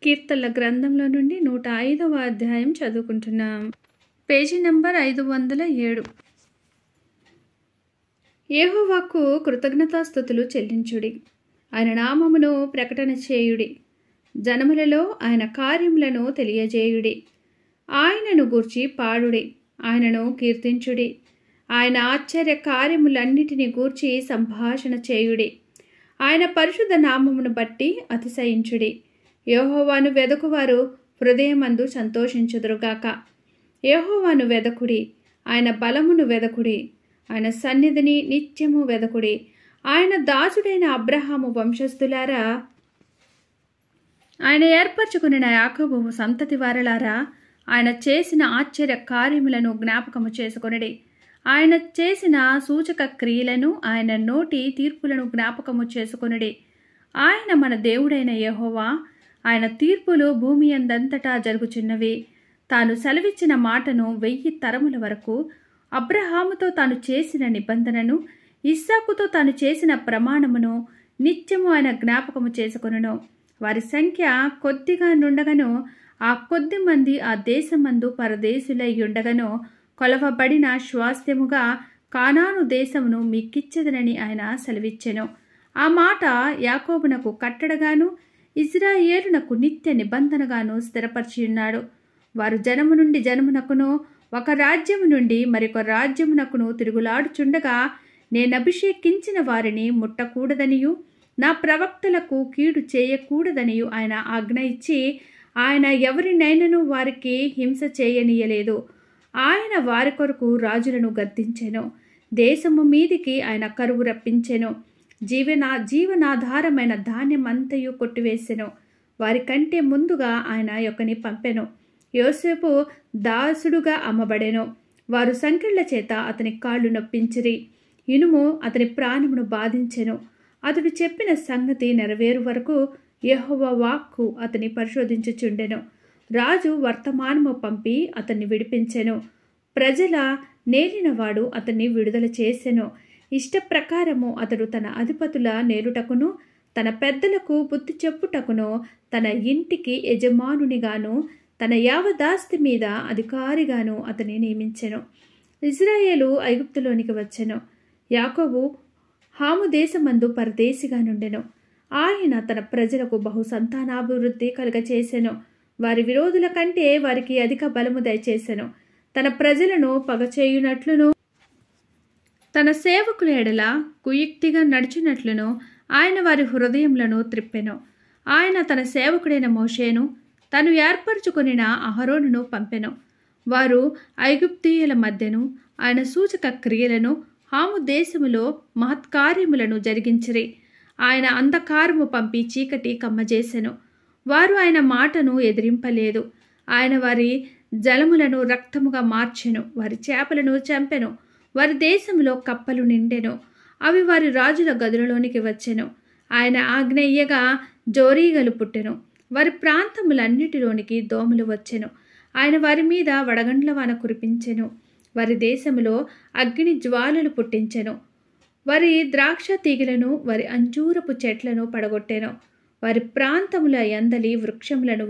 కీర్తనల గ్రంథంలో నుండి 105వ అధ్యాయం చదువుకుంటున్నాం. Page number 507. యెహోవాకు కృతజ్ఞతాస్తుతులు చెల్లించుడి, ఆయన నామమును ప్రకటన చేయుడి, జనములలో ఆయన కార్యములను తెలియజేయుడి. ఆయనను గూర్చి పాడుడి, ఆయనను కీర్తించుడి, ఆయన ఆశ్చర్య కార్యములన్నిటిని గూర్చి సంభాషణ చేయుడి. ఆయన పరిశుద్ధ నామమును బట్టి అతిశయించుడి. యెహోవాను వెదకువారు హృదయమందు సంతోషించుదురుగాక. యెహోవాను వెదకుడి, ఆయన బలమును వెదకుడి, ఆయన సన్నిధిని నిత్యము వెదకుడి. ఆయన దాసుడైన అబ్రహాము వంశస్థులారా, ఆయన ఏర్పరచుకున్న యాకోబు సంతతి వారలారా, ఆయన చేసిన ఆశ్చర్య కార్యములను జ్ఞాపకము చేసుకొనుడి. ఆయన చేసిన సూచక క్రియలను, ఆయన నోటి తీర్పులను జ్ఞాపకము చేసుకొనుడి. ఆయన మన దేవుడైన యెహోవా, ఆయన తీర్పులు భూమి అందంతటా జరుగుచున్నవి. తాను సెలవిచ్చిన మాటను 1000 తరముల వరకు, అబ్రహాముతో తాను చేసిన నిబంధనను, ఇస్సాకుతో తాను చేసిన ప్రమాణమును నిత్యము ఆయన జ్ఞాపకము చేసుకొనును. వారి సంఖ్య కొద్దిగా నుండగను, ఆ కొద్ది మంది ఆ దేశమందు పరదేశులై ఉండగను, కొలవబడిన స్వాస్థ్యముగా కానాను దేశమును మీకిచ్చెదనని ఆయన సెలవిచ్చెను. ఆ మాట యాకోబునకు కట్టడగాను, ఇజ్రాయేలునకు నిత్య నిబంధనగాను స్థిరపరిచియున్నాడు. వారు జనము నుండి జనమునకును, ఒక రాజ్యము నుండి మరొక రాజ్యమునకును తిరుగులాడుచుండగా, నేనభిషేకించిన వారిని ముట్టకూడదనియు, నా ప్రవక్తలకు కీడు చేయకూడదనియు ఆయన ఆజ్ఞ ఇచ్చి, ఆయన ఎవరినైనను వారికి హింస చేయనీయలేదు. ఆయన వారి కొరకు రాజులను గద్దించెను. దేశము మీదికి ఆయన కరువు రప్పించెను. జీవనాధారమైన ధాన్యమంతయు కొట్టివేసెను. వారి కంటే ముందుగా ఆయన యొక్కని పంపెను. యోసేపు దాసుడుగా అమ్మబడెను. వారు సంకెళ్ల చేత అతని కాళ్ళు నొప్పించిరి. ఇనుము అతని ప్రాణమును బాధించెను. అతడు చెప్పిన సంగతి నెరవేరు వరకు యెహోవా వాక్కు అతని పరిశోధించుచుండెను. రాజు వర్తమానము పంపి అతన్ని విడిపించెను. ప్రజల నేలినవాడు అతన్ని విడుదల చేసెను. ఇష్టప్రకారము అతడు తన అధిపతుల నేలుటకును, తన పెద్దలకు బుద్ధి చెప్పుటకును, తన ఇంటికి యజమానునిగాను, తన యావదాస్తి మీద అధికారిగాను అతని నియమించెను. ఇజ్రాయేలు ఐగుప్తులోనికి వచ్చెను. యాకోబు హాము దేశమందు పరదేశిగా నుండెను. ఆయన తన ప్రజలకు బహు సంతానాభివృద్ధి కలుగచేసెను. వారి విరోధుల కంటే వారికి అధిక బలము దయచేసెను. తన ప్రజలను పగచేయునట్లును, తన సేవకుల ఎడల కుయుక్తిగా నడిచినట్లును ఆయన వారి హృదయములను త్రిప్పెను. ఆయన తన సేవకుడైన మోషేను, తను ఏర్పరచుకొనిన అహరోనును పంపెను. వారు ఐగుప్తీయుల మధ్యను ఆయన సూచక క్రియలను, హాము దేశములో మహత్కార్యములను జరిగించిరి. ఆయన అంధకారము పంపి చీకటి కమ్మజేసెను. వారు ఆయన మాటను ఎదిరింపలేదు. ఆయన వారి జలములను రక్తముగా మార్చెను. వారి చేపలను చంపెను. వారి దేశంలో కప్పలు నిండెను. అవి వారి రాజుల గదులలోనికి వచ్చెను. ఆయన ఆజ్ఞ ఇయ్యగా జోరీగలు పుట్టెను. వారి ప్రాంతములన్నిటిలోనికి దోమలు వచ్చెను. ఆయన వారి మీద వడగండ్ల వాన కురిపించెను. వారి దేశములో అగ్ని జ్వాలలు పుట్టించెను. వారి ద్రాక్ష తీగలను, వారి అంజూరపు చెట్లను పడగొట్టెను. వారి ప్రాంతముల యందలి వృక్షములను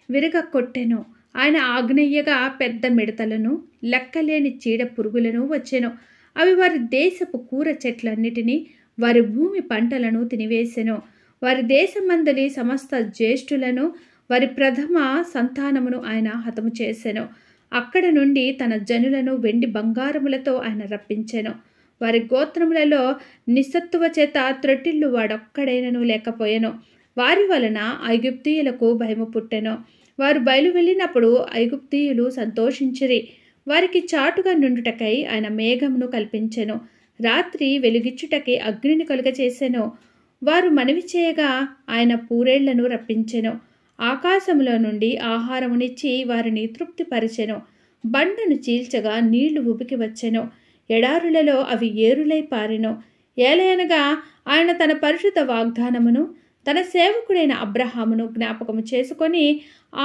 విరగకొట్టెను. ఆయన ఆజ్ఞయ్యగా పెద్ద మిడతలను, లెక్కలేని చీడ పురుగులను వచ్చెను. అవి వారి దేశపు కూర చెట్లన్నిటినీ, వారి భూమి పంటలను తినివేసెను. వారి దేశమందలి సమస్త జ్యేష్ఠులను, వారి ప్రథమ సంతానమును ఆయన హతము చేసెను. అక్కడ నుండి తన జనులను వెండి బంగారములతో ఆయన రప్పించెను. వారి గోత్రములలో నిస్సత్తువ చేత త్రొట్టిల్లు వాడొక్కడైనను లేకపోయెను. వారి వలన ఐగుప్తీయులకు భయము పుట్టెను. వారు బయలు వెళ్ళినప్పుడు ఐగుప్తీయులు సంతోషించిరి. వారికి చాటుగా నుండుటకై ఆయన మేఘమును కల్పించెను. రాత్రి వెలుగిచ్చుటకై అగ్నిని కలుగచేసెను. వారు మనవి చేయగా ఆయన పూరేళ్లను రప్పించెను. ఆకాశములో నుండి ఆహారమునిచ్చి వారిని తృప్తిపరిచెను. బండను చీల్చగా నీళ్లు ఉబికి వచ్చెను. ఎడారులలో అవి ఏరులై పారెను. ఏలయనగా ఆయన తన పరిశుద్ధ వాగ్దానమును, తన సేవకుడైన అబ్రహామును జ్ఞాపకము చేసుకొని,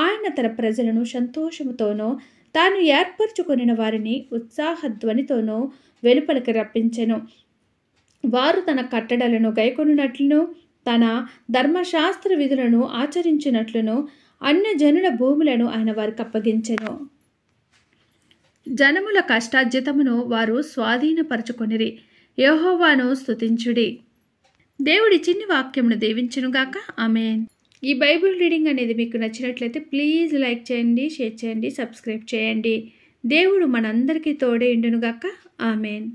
ఆయన తన ప్రజలను సంతోషముతోనూ, తాను ఏర్పరచుకొనిన వారిని ఉత్సాహధ్వనితోనూ వెలుపలికి రప్పించెను. వారు తన కట్టడలను గైకొనున్నట్లును, తన ధర్మశాస్త్ర విధులను ఆచరించినట్లును అన్యజనుల భూములను ఆయన వారికి అప్పగించెను. జనముల కష్టార్జితమును వారు స్వాధీనపరచుకొనిరి. యెహోవాను స్తుతించుడి. దేవుడి చిన్ని వాక్యమును దీవించునుగాక. ఆమేన్. ఈ బైబిల్ రీడింగ్ అనేది మీకు నచ్చినట్లయితే ప్లీజ్ లైక్ చేయండి, షేర్ చేయండి, సబ్స్క్రైబ్ చేయండి. దేవుడు మనందరికీ తోడే ఉండునుగాక. ఆమేన్.